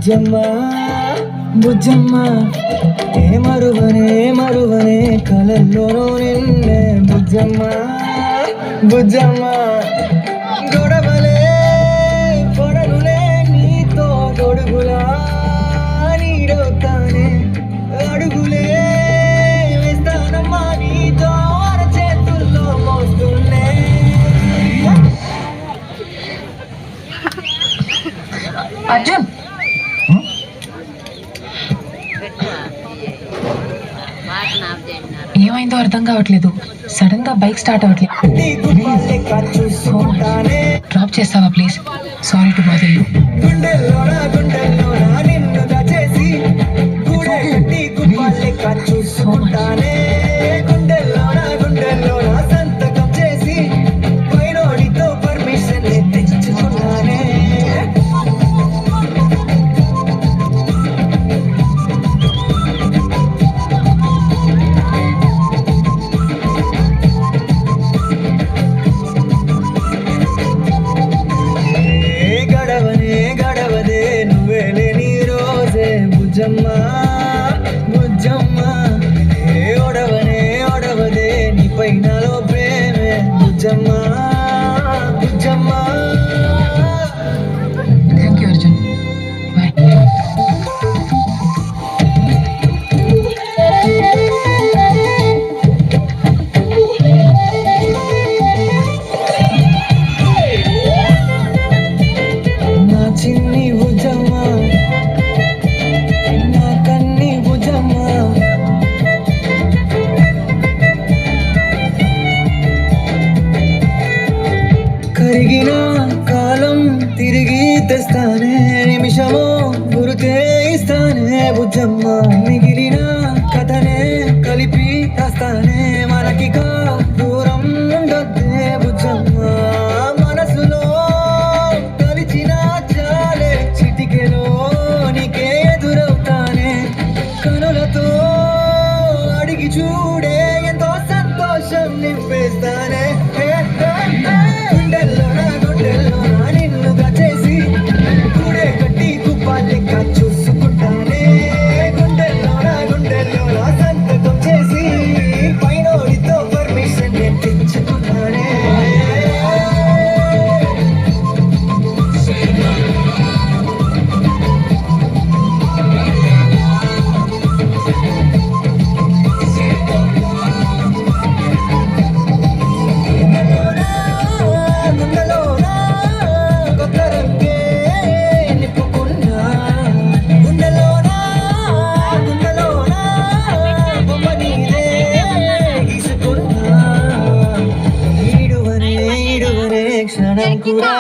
బుజ్జమ్మ బుజ్జమ్మ ఏ మరువనే కలల్లోనూ నిన్నే బుజ్జమ్మ బుజ్జమ్మ గొడవలే పొడలులే నీతో గొడుగులా నీడవుతానే అడుగులే వేస్తానమ్మా నీతో చేతుల్లో మోస్తున్నే. అర్జున్ ఏమైందో అర్థం కావట్లేదు. సడన్ గా బైక్ స్టార్ట్ అవ్వట్లేదు. డ్రాప్ చేస్తావా please? Sorry to bother you. బుజ్జమ్మ బుజ్జమ్మ ఏ ఒడవదే నీ పైనలో ప్రేమే బుజ్జమ్మ బుజ్జమ్మ. Thank you Arjun. బాయ్. నా చిన్ని బుజ్జమ్మ కరిగిన కాలం తిరిగి తెస్తానే నిమిషమో గురుతే ఇస్తానే బుజ్జమ్మ మిగిలిన కథనే కలిపి రాస్తానే మనకిక దూరం ఉండొద్దే బుజ్జమ్మ మనసులో కలిచిన చాలే చిటికెలో నీకే ఎదురవుతానే కనులతో అడిగి చూడే ఎంతో సంతోషం నింపేస్తానే. క్షణం కూడా